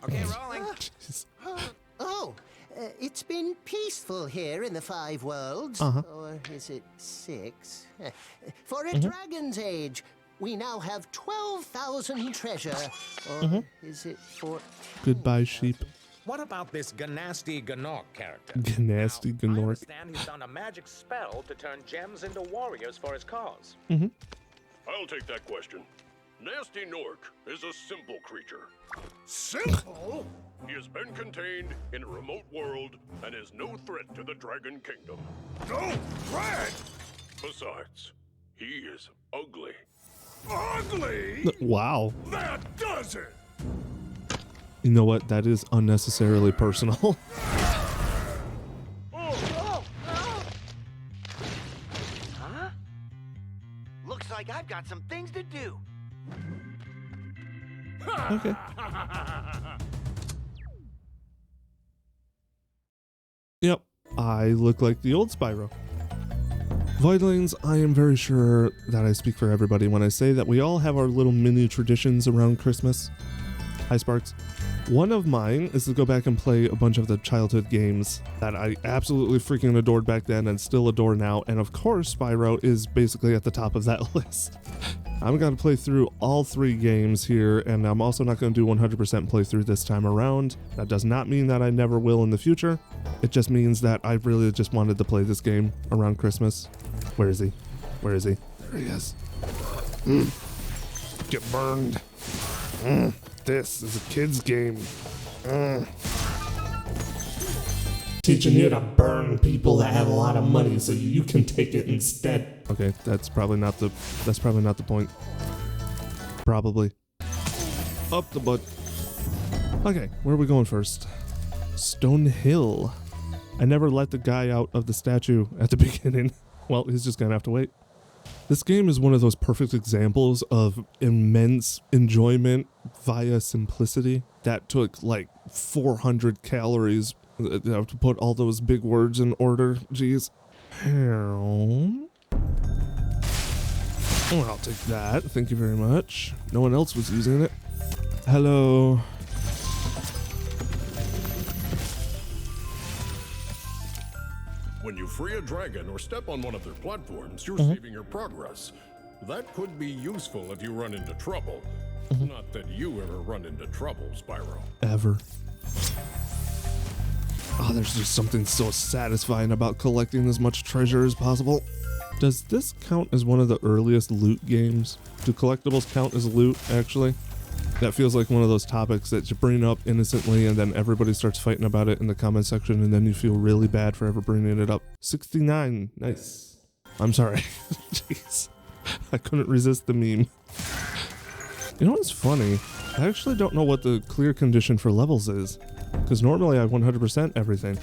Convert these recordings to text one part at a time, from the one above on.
Okay, rolling. It's been peaceful here in the 5 worlds. Or is it 6? For a dragon's age, we now have 12,000 treasure. Or is it 14? Goodbye, sheep. What about this Gnasty Gnorc character? Gnasty Now, I Gnorc. understand he's done a magic spell to turn gems into warriors for his cause. I'll take that question. Nasty Gnorc is a simple creature. Simple? He has been contained in a remote world and is no threat to the Dragon Kingdom. No threat? Besides, he is ugly. Ugly? Wow. That does it! You know what? That is unnecessarily personal. Huh? Looks like I've got some things to do. Okay. Yep, I look like the old Spyro. Voidlings, I am very sure that I speak for everybody when I say that we all have our little mini traditions around Christmas. Hi, Sparks. One of mine is to go back and play a bunch of the childhood games that I absolutely freaking adored back then and still adore now, and of course Spyro is basically at the top of that list. I'm going to play through all 3 games here, and I'm also not going to do 100% playthrough this time around. That does not mean that I never will in the future. It just means that I really just wanted to play this game around Christmas. Where is he? Where is he? There he is. Get burned. This is a kid's game. Teaching you to burn people that have a lot of money so you can take it instead. Okay, that's probably not the point. Probably. Up the butt. Okay, where are we going first? Stone Hill. I never let the guy out of the statue at the beginning. Well, he's just gonna have to wait. This game is one of those perfect examples of immense enjoyment via simplicity that took like 400 calories to put all those big words in order. Jeez. Oh, I'll take that. Thank you very much. No one else was using it. Hello. When you free a dragon or step on one of their platforms, you're saving your progress. That could be useful if you run into trouble. Not that you ever run into trouble, Spyro. Ever. Oh, there's just something so satisfying about collecting as much treasure as possible. Does this count as one of the earliest loot games? Do collectibles count as loot, actually? That feels like one of those topics that you bring up innocently and then everybody starts fighting about it in the comment section and then you feel really bad for ever bringing it up. 69. Nice. I'm sorry. Jeez. I couldn't resist the meme. You know what's funny? I actually don't know what the clear condition for levels is, because normally I 100% everything.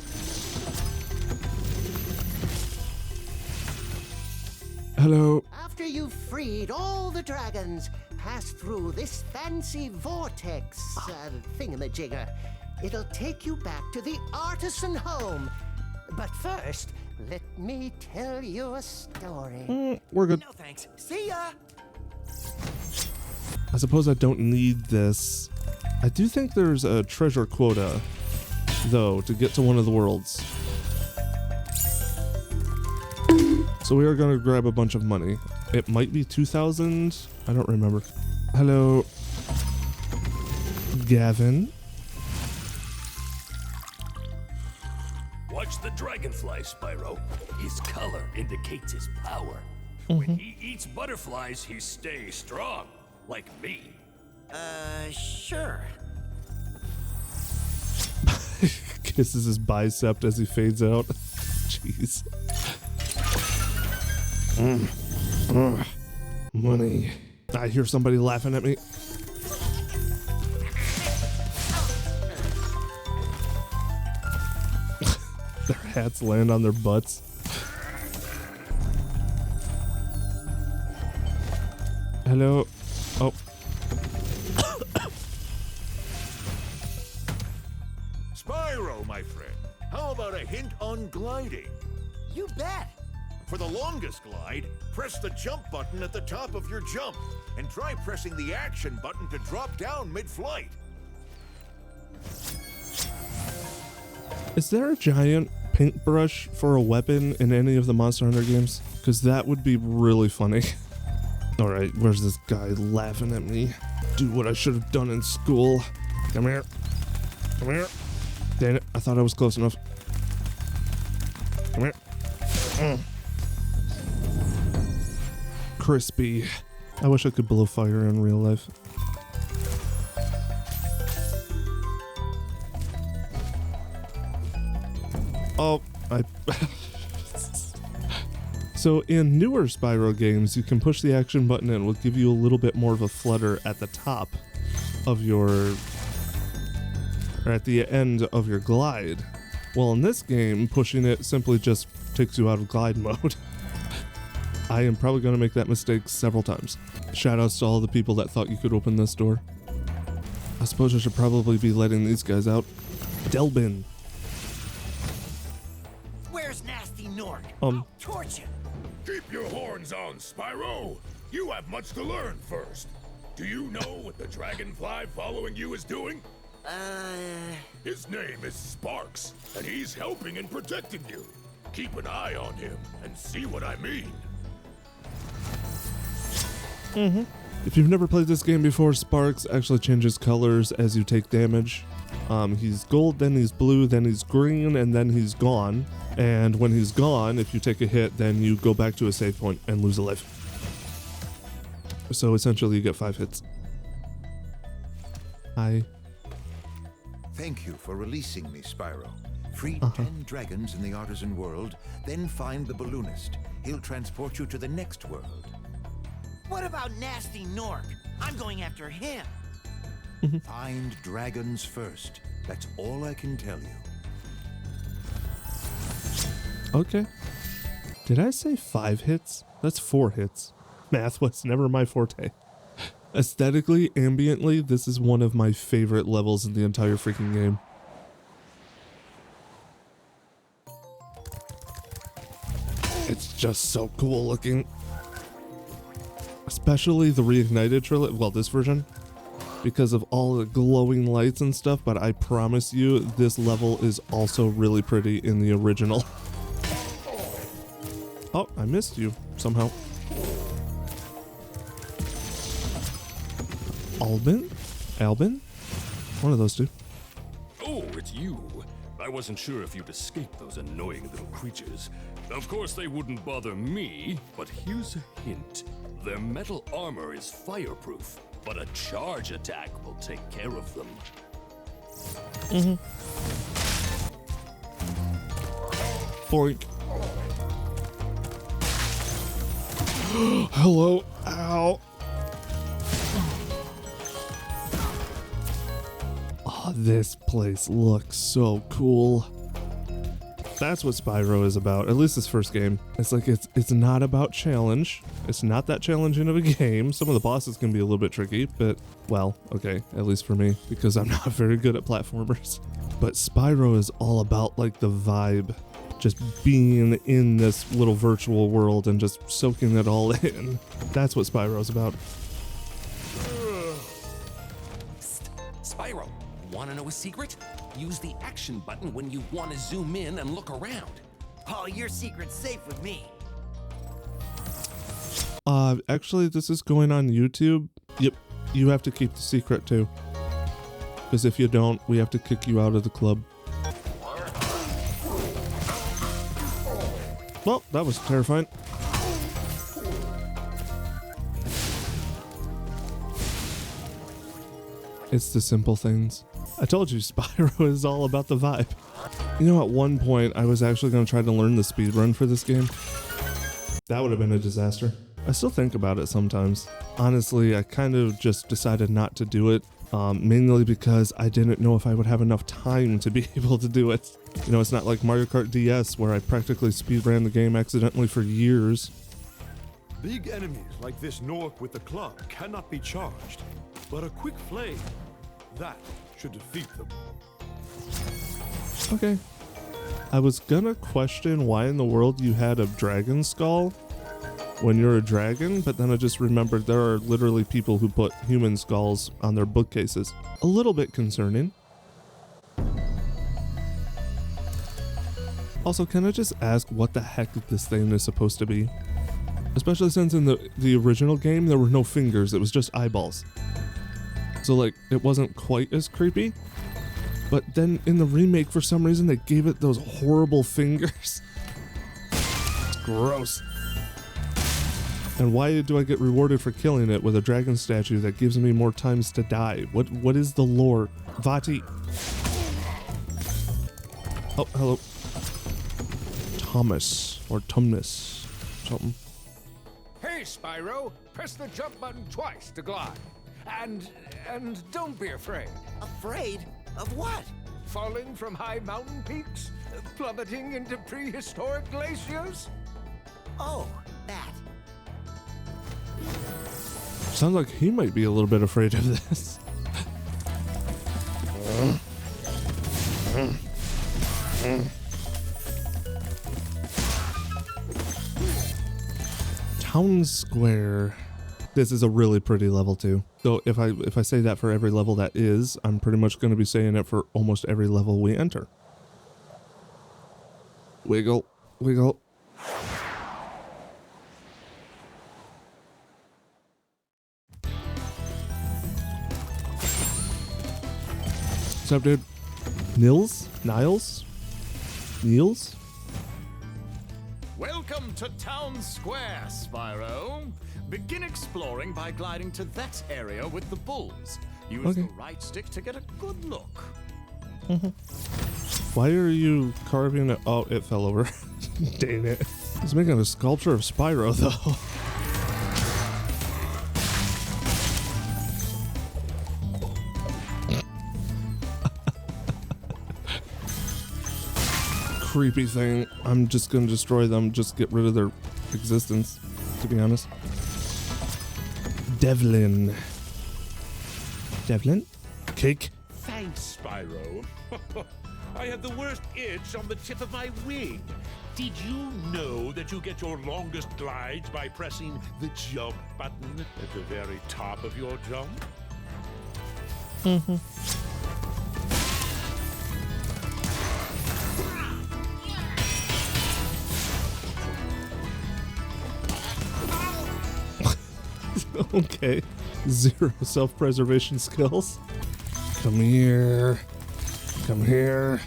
Hello. After you've freed all the dragons, pass through this fancy vortex thingamajigger. It'll take you back to the artisan home. But first, let me tell you a story. We're good. No thanks. See ya! I suppose I don't need this. I do think there's a treasure quota, though, to get to one of the worlds. So we are going to grab a bunch of money. It might be 2,000. I don't remember. Hello, Gavin. Watch the dragonfly, Spyro. His color indicates his power. When he eats butterflies, he stays strong, like me. Sure. Kisses his bicep as he fades out. Jeez. Money. I hear somebody laughing at me. Their hats land on their butts. Hello. Oh. Spyro, my friend, how about a hint on gliding? You bet. For the longest glide, press the jump button at the top of your jump, and try pressing the action button to drop down mid-flight. Is there a giant paintbrush for a weapon in any of the Monster Hunter games? Because that would be really funny. Alright, where's this guy laughing at me? Do what I should have done in school. Come here. Come here. Dang it, I thought I was close enough. Come here. Crispy. I wish I could blow fire in real life. Oh, So in newer Spyro games, you can push the action button and it will give you a little bit more of a flutter at the top of your, or at the end of your glide. Well, in this game, pushing it simply just takes you out of glide mode. I am probably going to make that mistake several times. Shoutouts to all the people that thought you could open this door. I suppose I should probably be letting these guys out. Delbin. Where's Nasty Nork? Um. I'll torch him. Keep your horns on, Spyro. You have much to learn first. Do you know what the dragonfly following you is doing? His name is Sparks, and he's helping and protecting you. Keep an eye on him and see what I mean. If you've never played this game before, Sparks actually changes colors as you take damage. He's gold, then he's blue, then he's green, and then he's gone. And when he's gone, if you take a hit, then you go back to a save point and lose a life. So essentially you get 5 hits. Hi. Thank you for releasing me, Spyro. Free 10 dragons in the artisan world, then find the balloonist. He'll transport you to the next world. What about Nasty Nork? I'm going after him. Find dragons first. That's all I can tell you. Okay. Did I say 5 hits? That's 4 hits. Math was never my forte. Aesthetically, ambiently, this is one of my favorite levels in the entire freaking game. It's just so cool looking. Especially the Reignited trilogy, well, this version, because of all the glowing lights and stuff, but I promise you, this level is also really pretty in the original. Oh, I missed you somehow. Albin? One of those two. Oh, it's you. I wasn't sure if you'd escape those annoying little creatures. Of course, they wouldn't bother me, but here's a hint. Their metal armor is fireproof, but a charge attack will take care of them. Boink. Hello. Ow. Oh, this place looks so cool. That's what Spyro is about, at least this first game. It's like, it's not about challenge. It's not that challenging of a game. Some of the bosses can be a little bit tricky, but, well, okay, at least for me, because I'm not very good at platformers. But Spyro is all about, like, the vibe. Just being in this little virtual world and just soaking it all in. That's what Spyro's about. Psst. Spyro, wanna know a secret? Use the action button when you want to zoom in and look around. Oh, your secret's safe with me. Actually, this is going on YouTube. Yep, you have to keep the secret too. Because if you don't, we have to kick you out of the club. Well, that was terrifying. It's the simple things. I told you, Spyro is all about the vibe. You know, at one point, I was actually going to try to learn the speedrun for this game. That would have been a disaster. I still think about it sometimes. Honestly, I kind of just decided not to do it, mainly because I didn't know if I would have enough time to be able to do it. You know, it's not like Mario Kart DS, where I practically speedran the game accidentally for years. Big enemies like this Nork with the club cannot be charged, but a quick flame, that should defeat them. Okay. I was gonna question why in the world you had a dragon skull when you're a dragon, but then I just remembered there are literally people who put human skulls on their bookcases. A little bit concerning. Also, can I just ask what the heck this thing is supposed to be? Especially since in the original game, there were no fingers, it was just eyeballs. So, like, it wasn't quite as creepy. But then in the remake, for some reason, they gave it those horrible fingers. It's gross. And why do I get rewarded for killing it with a dragon statue that gives me more times to die? What is the lore? Vati. Oh, hello. Thomas or Tumnus. Something. Hey, Spyro, press the jump button twice to glide. And don't be afraid. Afraid? Of what? Falling from high mountain peaks? Plummeting into prehistoric glaciers? Oh, that. Sounds like he might be a little bit afraid of this. Town Square. This is a really pretty level too. So if I say that for every level that is, I'm pretty much going to be saying it for almost every level we enter. Wiggle, wiggle. What's up, dude? Niles? Welcome to Town Square, Spyro. Begin exploring by gliding to that area with the bulls. Use the right stick to get a good look. Why are you carving it? Oh, it fell over. Dang it. He's making a sculpture of Spyro, though. Creepy thing. I'm just gonna destroy them, just get rid of their existence, to be honest. Devlin. Cake. Thanks, Spyro. I have the worst itch on the tip of my wing. Did you know that you get your longest glides by pressing the jump button at the very top of your jump? Okay. 0 self-preservation skills. Come here. Come here.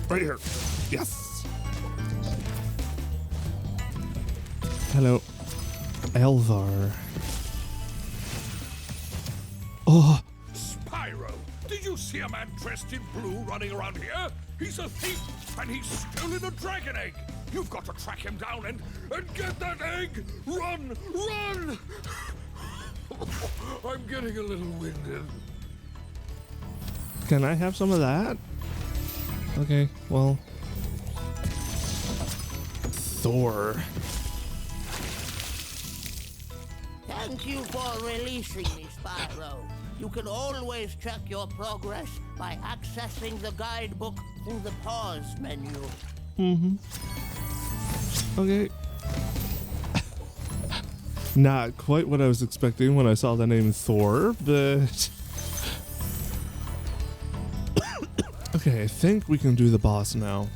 Right here. Yes. Hello. Elvar. Oh. Spyro, did you see a man dressed in blue running around here? He's a thief, and he's stolen a dragon egg. You've got to track him down and get that egg! Run! Run! I'm getting a little winded. Can I have some of that? Okay, well. Thor. Thank you for releasing me, Spyro. You can always track your progress by accessing the guidebook through the pause menu. Okay. Not quite what I was expecting when I saw the name Thor, but... Okay, I think we can do the boss now.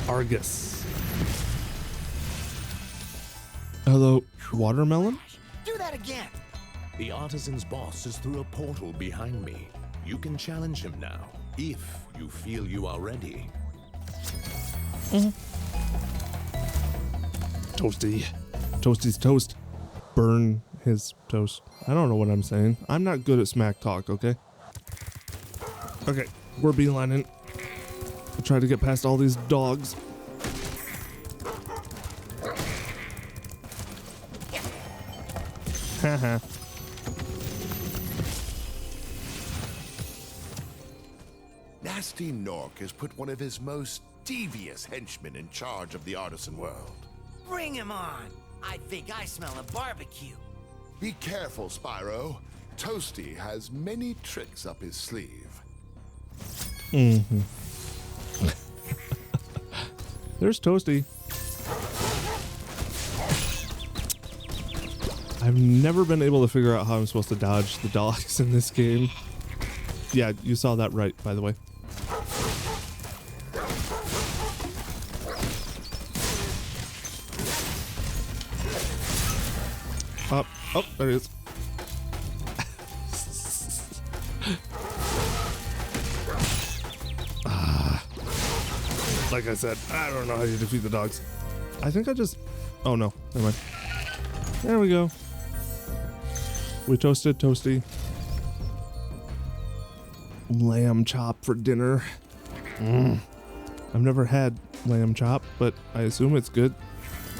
Argus. Hello, watermelon? Do that again. The artisan's boss is through a portal behind me. You can challenge him now, if you feel you are ready. Toasty. Toasty's toast. Burn his toast. I don't know what I'm saying. I'm not good at smack talk, okay? Okay, we're beelining. I'll try to get past all these dogs. Haha. Nasty Nork has put one of his most devious henchmen in charge of the artisan world. Bring him on. I think I smell a barbecue. Be careful, Spyro. Toasty has many tricks up his sleeve. There's Toasty. I've never been able to figure out how I'm supposed to dodge the dogs in this game. Yeah, you saw that right, by the way. Up. Oh, there it is. Like I said, I don't know how you defeat the dogs. I think I just... Oh, no. Never mind. There we go. We toasted Toasty. Lamb chop for dinner. I've never had lamb chop, but I assume it's good.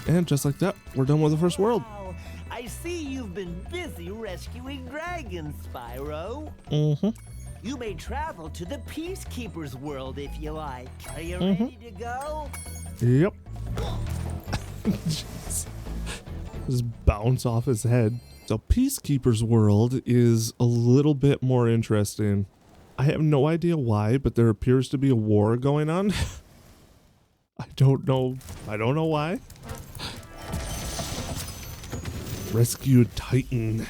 And just like that, we're done with the first world. Wow. I see you've been busy rescuing dragons, Spyro. Mm-hmm. You may travel to the Peacekeeper's world if you like. Are you ready to go? Yep. Just bounce off his head. So Peacekeeper's world is a little bit more interesting. I have no idea why, but there appears to be a war going on. I don't know why. Rescued Titan.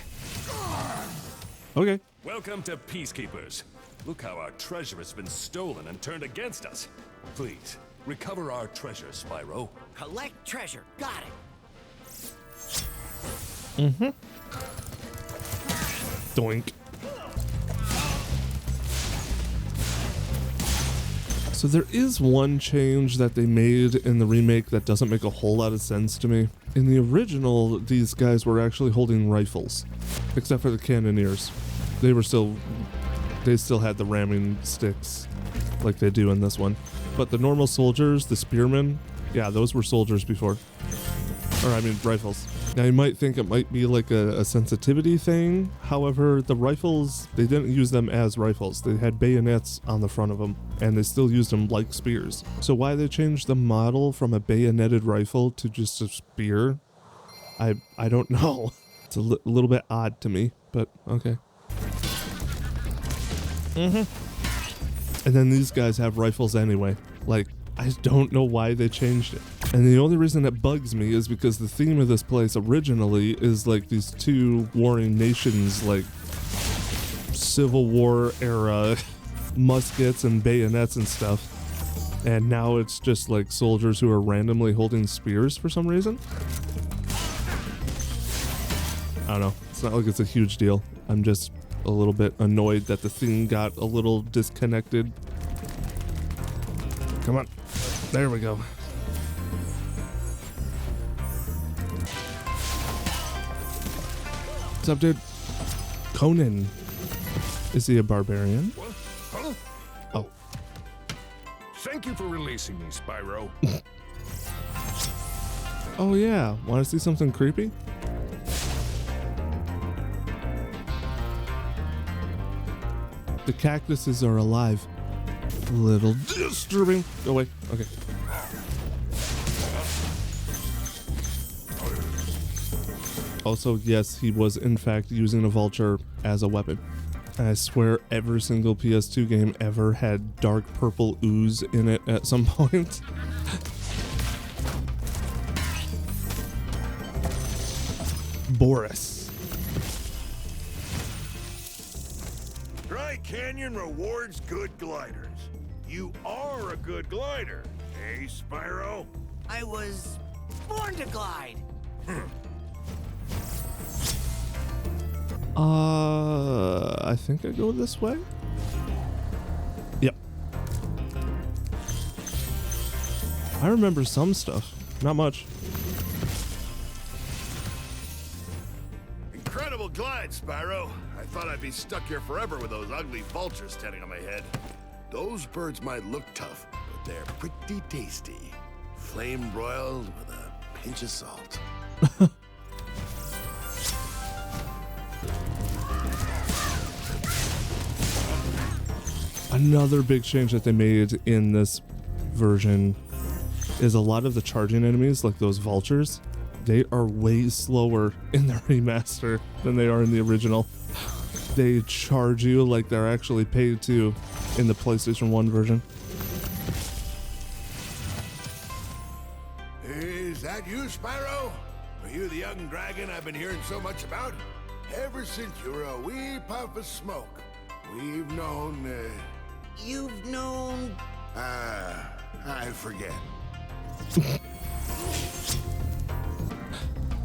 Okay. Welcome to Peacekeepers. Look how our treasure has been stolen and turned against us. Please, recover our treasure, Spyro. Collect treasure. Got it. Doink. So there is one change that they made in the remake that doesn't make a whole lot of sense to me. In the original, these guys were actually holding rifles, except for the cannoneers. They still had the ramming sticks like they do in this one. But the normal soldiers, the spearmen, yeah, those were soldiers before. Or I mean rifles. Now you might think it might be like a sensitivity thing. However, the rifles, they didn't use them as rifles. They had bayonets on the front of them, and they still used them like spears. So why they changed the model from a bayoneted rifle to just a spear, I don't know. It's a little bit odd to me, but okay. And then these guys have rifles anyway. Like, I don't know why they changed it. And the only reason it bugs me is because the theme of this place originally is like these two warring nations, like Civil War era muskets and bayonets and stuff. And now it's just like soldiers who are randomly holding spears for some reason. I don't know. It's not like it's a huge deal. I'm just a little bit annoyed that the theme got a little disconnected. Come on. There we go. What's up, dude? Conan. Is he a barbarian? What? Huh? Oh. Thank you for releasing me, Spyro. Oh yeah. Want to see something creepy? The cactuses are alive. A little disturbing. Go away. Okay. Also, yes, he was in fact using a vulture as a weapon. And I swear every single PS2 game ever had dark purple ooze in it at some point. Boris. Dry Canyon rewards good gliders. You are a good glider, eh, Spyro? I was born to glide. I think I go this way. Yep. I remember some stuff, not much. Incredible glide, Spyro. I thought I'd be stuck here forever with those ugly vultures standing on my head. Those birds might look tough, but they're pretty tasty. Flame broiled with a pinch of salt. Another big change that they made in this version is a lot of the charging enemies, like those vultures, they are way slower in the remaster than they are in the original. They charge you like they're actually paid to in the PlayStation 1 version. Is that you, Spyro? Are you the young dragon I've been hearing so much about? Ever since you were a wee puff of smoke, We've known, You've known... I forget.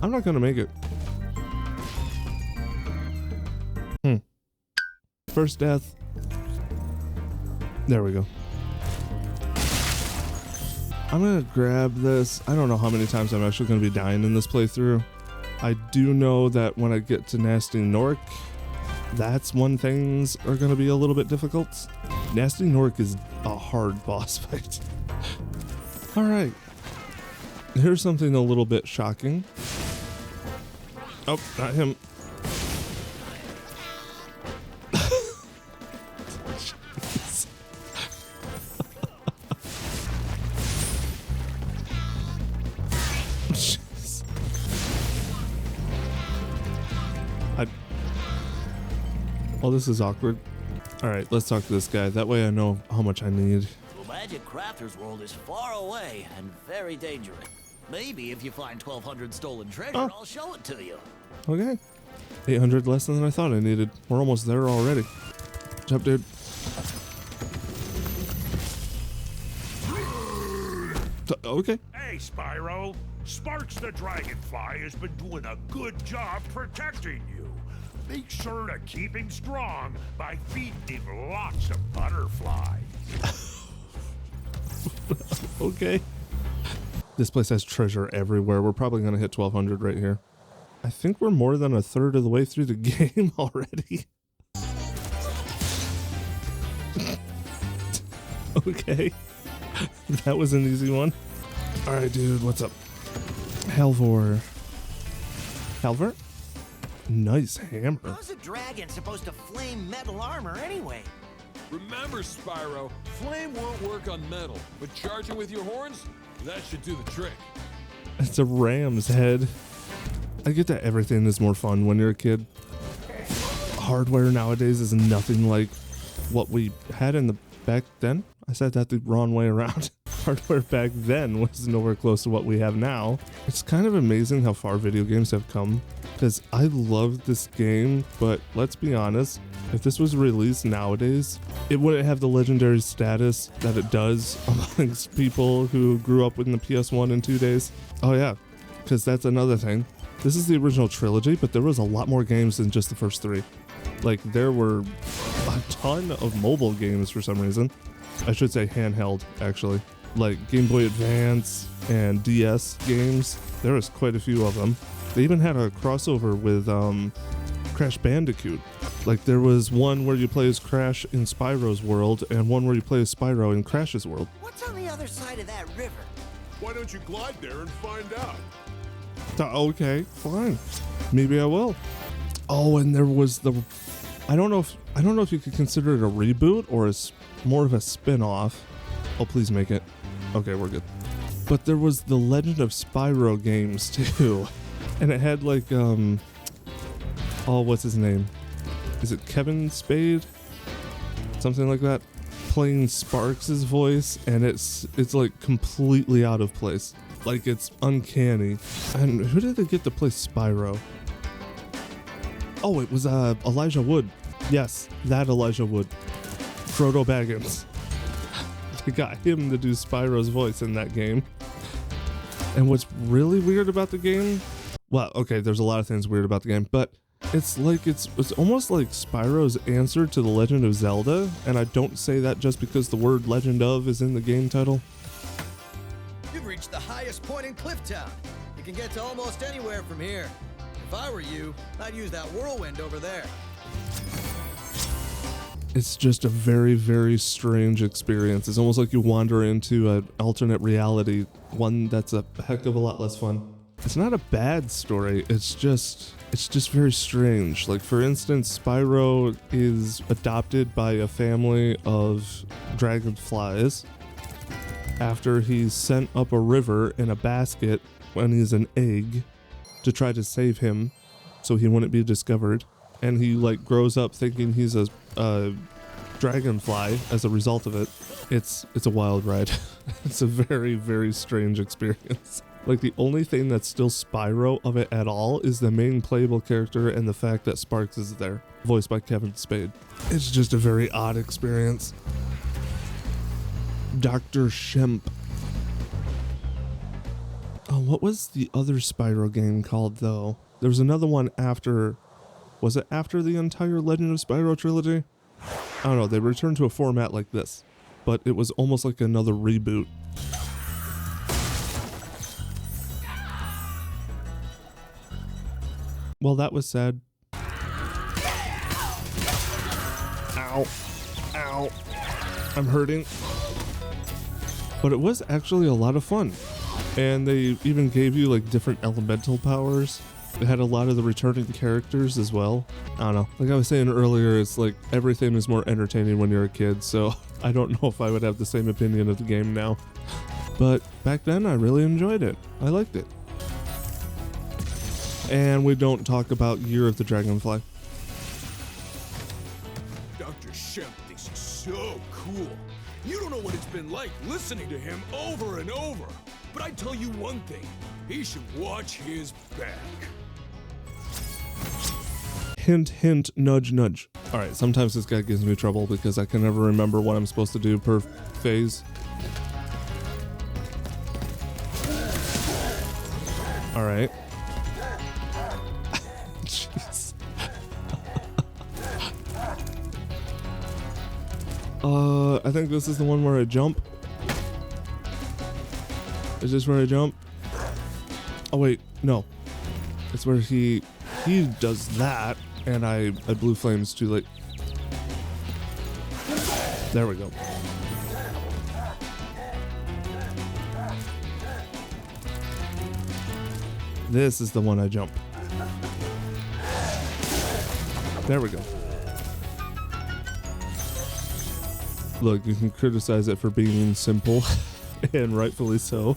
I'm not gonna make it. First death. There we go. I'm gonna grab this. I don't know how many times I'm actually gonna be dying in this playthrough. I do know that when I get to Nasty Nork, that's when things are gonna be a little bit difficult. Nasty Nork is a hard boss fight. All right. Here's something a little bit shocking. Oh, not him. Oh, this is awkward. All right, let's talk to this guy. That way I know how much I need. The Magic Crafter's world is far away and very dangerous. Maybe if you find 1,200 stolen treasure, I'll show it to you. Okay. 800 less than I thought I needed. We're almost there already. Jump, dude. Okay. Hey, Spyro. Sparks the Dragonfly has been doing a good job protecting you. Make sure to keep him strong by feeding him lots of butterflies. Okay. This place has treasure everywhere. We're probably going to hit 1,200 right here. I think we're more than a third of the way through the game already. Okay. That was an easy one. All right, dude, what's up? Halvor. Halvor? Nice hammer. How's a dragon supposed to flame metal armor anyway? Remember, Spyro, flame won't work on metal, but charging with your horns, that should do the trick. It's a ram's head. I get that everything is more fun when you're a kid. Hardware nowadays is nothing like what we had in the back then. I said that the wrong way around. Hardware back then was nowhere close to what we have now. It's kind of amazing how far video games have come, because I love this game, but let's be honest, if this was released nowadays, it wouldn't have the legendary status that it does amongst people who grew up in the PS1 in 2 days. Oh yeah, because that's another thing. This is the original trilogy, but there was a lot more games than just the first 3. Like, there were a ton of mobile games for some reason. I should say handheld, actually. Like Game Boy Advance and DS games. There was quite a few of them. They even had a crossover with Crash Bandicoot. Like, there was one where you play as Crash in Spyro's world and one where you play as Spyro in Crash's world. What's on the other side of that river? Why don't you glide there and find out? Okay, fine. Maybe I will. Oh, and there was the... I don't know if you could consider it a reboot or more of a spin-off. Oh, please make it. Okay, we're good. But there was the Legend of Spyro games too. And it had like, oh, what's his name? Is it Kevin Spade? Something like that? Playing Sparks' voice, and it's like completely out of place. Like, it's uncanny. And who did they get to play Spyro? Oh, it was Elijah Wood. Yes, that Elijah Wood. Frodo Baggins. They got him to do Spyro's voice in that game. And what's really weird about the game, well, okay, there's a lot of things weird about the game, but it's like it's almost like Spyro's answer to The Legend of Zelda, and I don't say that just because the word Legend of is in the game title. You've reached the highest point in Clifftown. You can get to almost anywhere from here. If I were you, I'd use that whirlwind over there. It's just a very, very strange experience. It's almost like you wander into an alternate reality, one that's a heck of a lot less fun. It's not a bad story, it's just very strange. Like, for instance, Spyro is adopted by a family of dragonflies after he's sent up a river in a basket when he's an egg to try to save him so he wouldn't be discovered. And he like grows up thinking he's a dragonfly as a result of it. It's a wild ride. It's a very, very strange experience. Like, the only thing that's still Spyro of it at all is the main playable character and the fact that Sparks is there, voiced by Kevin Spade. It's just a very odd experience. Dr. Shemp. Oh, what was the other Spyro game called, though? There was another one after... Was it after the entire Legend of Spyro trilogy? I don't know, they returned to a format like this, but it was almost like another reboot. Well, that was sad. Ow. Ow. I'm hurting. But it was actually a lot of fun. And they even gave you like different elemental powers. It had a lot of the returning characters as well. I don't know. Like I was saying earlier, it's like everything is more entertaining when you're a kid. So I don't know if I would have the same opinion of the game now. But back then I really enjoyed it. I liked it. And we don't talk about Year of the Dragonfly. Dr. Shemp thinks he's so cool. You don't know what it's been like listening to him over and over. But I tell you one thing, he should watch his back. Hint, hint, nudge, nudge. All right, sometimes this guy gives me trouble because I can never remember what I'm supposed to do per phase. All right. Jeez. I think this is the one where I jump. Is this where I jump? Oh wait, no. It's where he does that, and I blew flames too late. There we go. This is the one I jump. There we go. Look, you can criticize it for being simple, and rightfully so.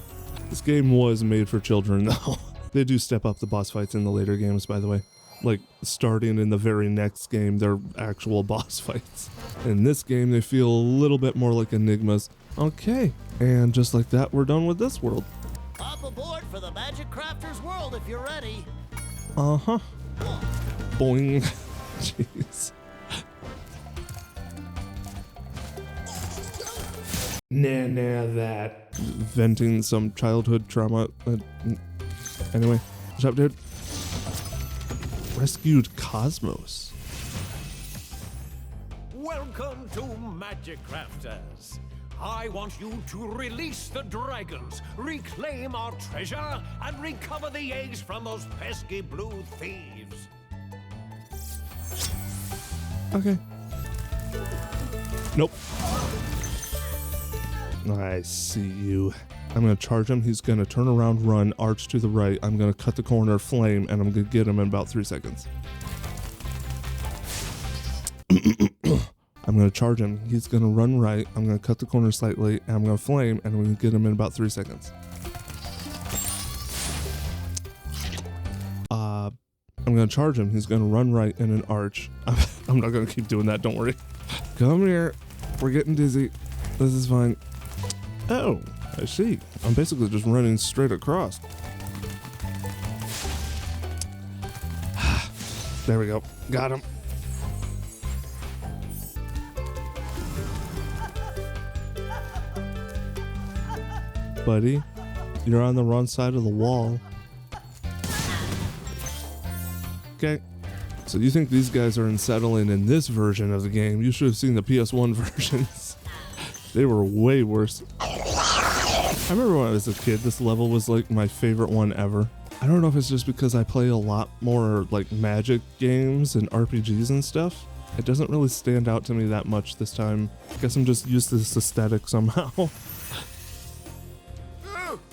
This game was made for children, though. They do step up the boss fights in the later games, by the way. Like, starting in the very next game, they're actual boss fights. In this game, they feel a little bit more like enigmas. Okay, and just like that, we're done with this world. Hop aboard for the Magic Crafter's world if you're ready. Uh-huh. Boing. Jeez. Nah, that. Venting some childhood trauma. Anyway, what's up, dude? Rescued Cosmos. Welcome to Magic Crafters. I want you to release the dragons, reclaim our treasure, and recover the eggs from those pesky blue thieves. Okay. Nope. I see you. I'm going to charge him. He's going to turn around, run, arch to the right. I'm going to cut the corner, flame, and I'm going to get him in about 3 seconds. I'm going to charge him. He's going to run right. I'm going to cut the corner slightly, and I'm going to flame, and I'm going to get him in about 3 seconds. I'm going to charge him. He's going to run right in an arch. I'm not going to keep doing that. Don't worry. Come here. We're getting dizzy. This is fine. Oh, I see. I'm basically just running straight across. There we go. Got him. Buddy, you're on the wrong side of the wall. Okay. So you think these guys are unsettling in this version of the game? You should have seen the PS1 versions. They were way worse. I remember when I was a kid, this level was like my favorite one ever. I don't know if it's just because I play a lot more like magic games and RPGs and stuff. It doesn't really stand out to me that much this time. I guess I'm just used to this aesthetic somehow. Oh,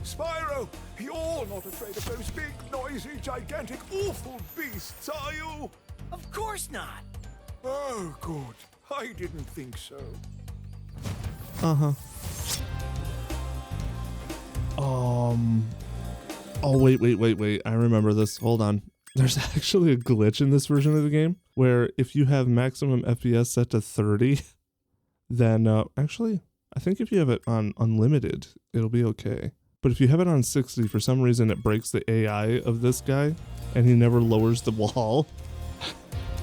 Spyro! You're not afraid of those big, noisy, gigantic, awful beasts, are you? Of course not. Oh, good. I didn't think so. Uh-huh. Oh, wait. I remember this. Hold on. There's actually a glitch in this version of the game where if you have maximum FPS set to 30, then actually, I think if you have it on unlimited, it'll be okay. But if you have it on 60, for some reason it breaks the AI of this guy, and he never lowers the wall.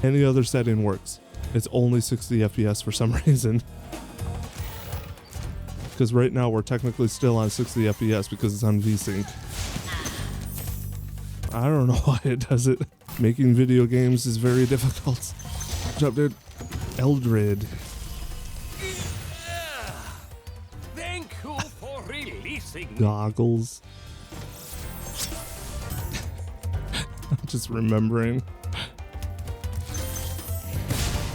Any other setting works. It's only 60 FPS for some reason. Because right now we're technically still on 60 FPS because it's on VSync. I don't know why it does it. Making video games is very difficult. Good job, dude. Eldred. Thank you for releasing me. Goggles. I'm just remembering.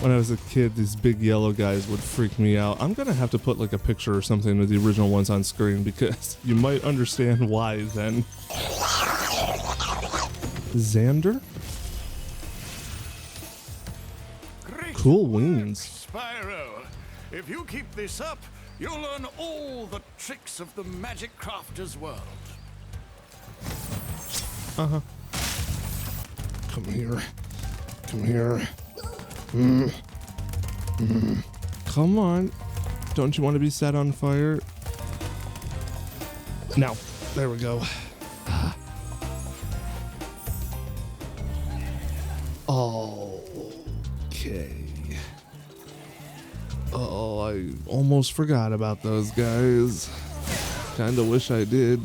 When I was a kid, these big yellow guys would freak me out. I'm gonna have to put like a picture or something of the original ones on screen because you might understand why then. Xander? Cool wings. Spyro, if you keep this up, you'll learn all the tricks of the magic crafter's world. Uh-huh. Come here. Come here. Come on. Don't you want to be set on fire? Now. There we go. Okay. Oh, I almost forgot about those guys. Kinda wish I did.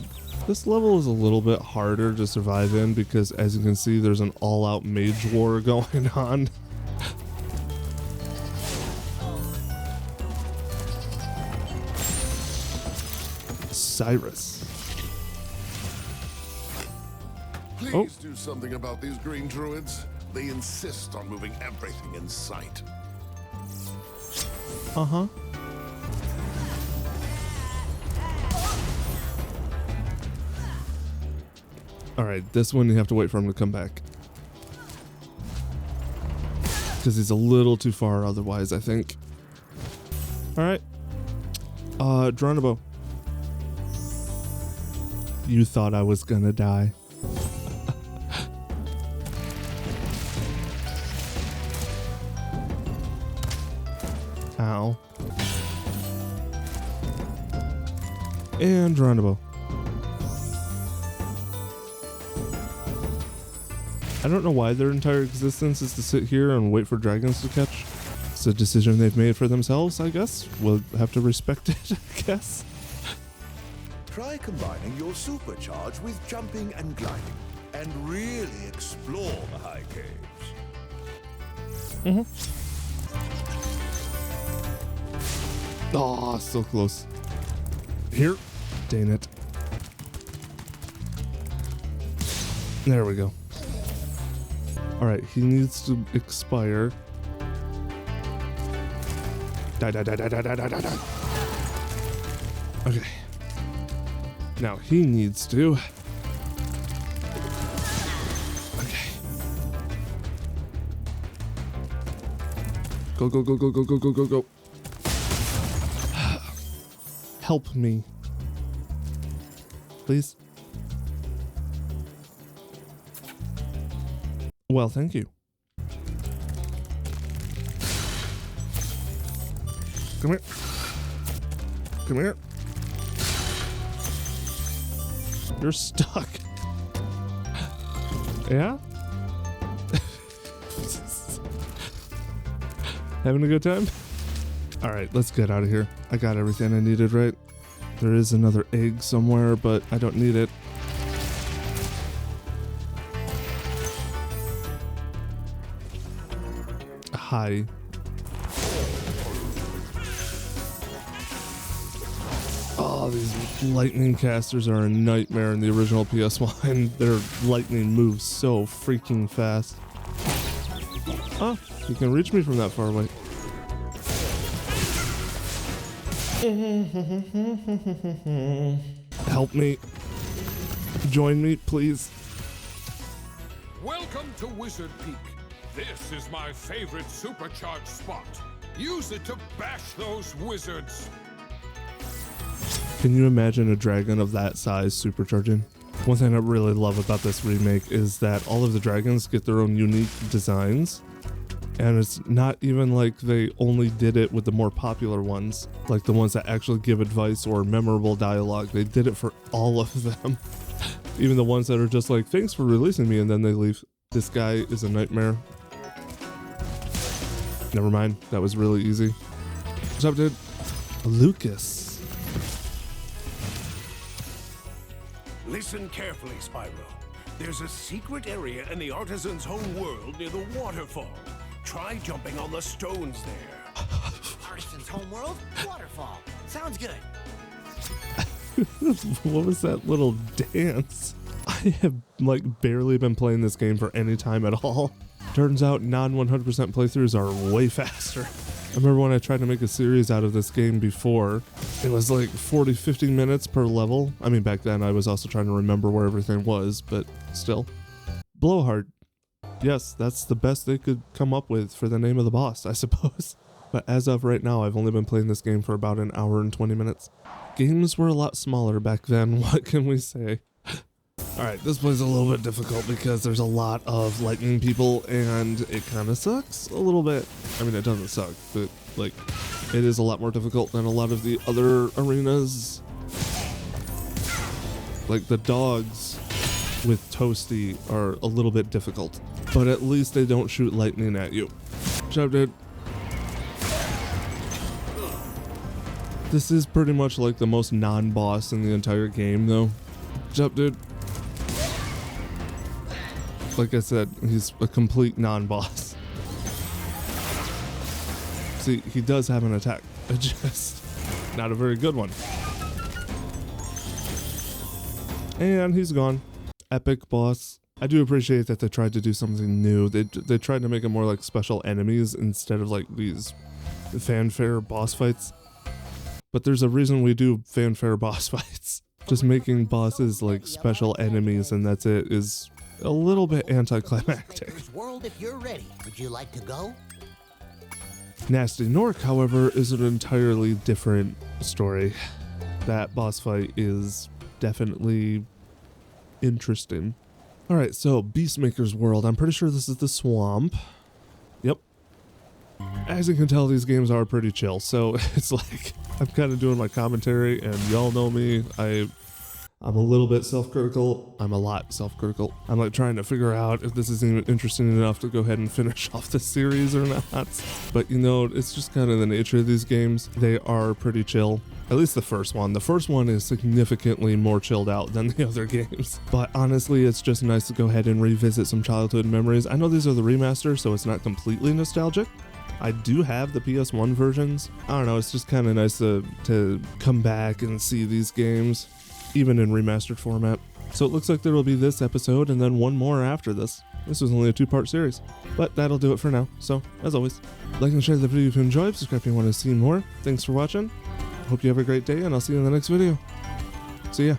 This level is a little bit harder to survive in because, as you can see, there's an all-out mage war going on. Cyrus. Please do something about these green druids. They insist on moving everything in sight. Uh-huh. Alright, this one you have to wait for him to come back. Because he's a little too far otherwise, I think. Alright. Geronimo. You thought I was gonna die. Ow. And Geronimo. I don't know why their entire existence is to sit here and wait for dragons to catch. It's a decision they've made for themselves, I guess. We'll have to respect it, I guess. Try combining your supercharge with jumping and gliding, and really explore the high caves. Oh, so close. Here. Dang it. There we go. Alright, he needs to expire. Die, die, die, die, die, die, die, die. Okay. Now he needs to. Okay. Go, go, go, go, go, go, go, go, go. Help me. Please. Well, thank you. Come here. Come here. You're stuck. Yeah? Having a good time? Alright, let's get out of here. I got everything I needed, right? There is another egg somewhere, but I don't need it. Hi. Oh, these lightning casters are a nightmare in the original PS1. Their lightning moves so freaking fast. Oh, you can reach me from that far away. Help me. Join me, please. Welcome to Wizard Peak. This is my favorite supercharged spot. Use it to bash those wizards. Can you imagine a dragon of that size supercharging? One thing I really love about this remake is that all of the dragons get their own unique designs. And it's not even like they only did it with the more popular ones, like the ones that actually give advice or memorable dialogue. They did it for all of them. Even the ones that are just like, thanks for releasing me, and then they leave. This guy is a nightmare. Never mind, that was really easy. What's up, dude? Lucas. Listen carefully, Spyro. There's a secret area in the artisan's home world near the waterfall. Try jumping on the stones there. Artisan's homeworld? Waterfall. Sounds good. What was that little dance? I have like barely been playing this game for any time at all. Turns out non 100% playthroughs are way faster. I remember when I tried to make a series out of this game before, it was like 40-50 minutes per level. I mean, back then I was also trying to remember where everything was, but still. Blowhard. Yes, that's the best they could come up with for the name of the boss, I suppose. But as of right now, I've only been playing this game for about an hour and 20 minutes. Games were a lot smaller back then, what can we say? Alright, this plays a little bit difficult because there's a lot of lightning people and it kind of sucks a little bit. I mean, it doesn't suck, but like, it is a lot more difficult than a lot of the other arenas. Like the dogs with Toasty are a little bit difficult, but at least they don't shoot lightning at you. Good job, dude. This is pretty much like the most non-boss in the entire game, though. Good job, dude. Like I said, he's a complete non-boss. See, he does have an attack, just not a very good one. And he's gone. Epic boss. I do appreciate that they tried to do something new. They tried to make it more like special enemies instead of like these fanfare boss fights. But there's a reason we do fanfare boss fights. Just making bosses like special enemies and that's it is a little bit anticlimactic. World, if you're ready, would you like to go? Nasty Nork, however, is an entirely different story. That boss fight is definitely interesting. Alright, so Beastmaker's World. I'm pretty sure this is the swamp. Yep. As you can tell, these games are pretty chill, so it's like I'm kind of doing my commentary, and y'all know me. I'm a little bit self-critical. I'm a lot self-critical. I'm like trying to figure out if this is even interesting enough to go ahead and finish off the series or not. But you know, it's just kind of the nature of these games. They are pretty chill. At least the first one. The first one is significantly more chilled out than the other games. But honestly, it's just nice to go ahead and revisit some childhood memories. I know these are the remasters, so it's not completely nostalgic. I do have the PS1 versions. I don't know, it's just kind of nice to come back and see these games, even in remastered format. So it looks like there will be this episode and then one more after this. This was only a 2-part series, but that'll do it for now. So, as always, like and share the video if you enjoyed, subscribe if you want to see more. Thanks for watching. Hope you have a great day, and I'll see you in the next video. See ya.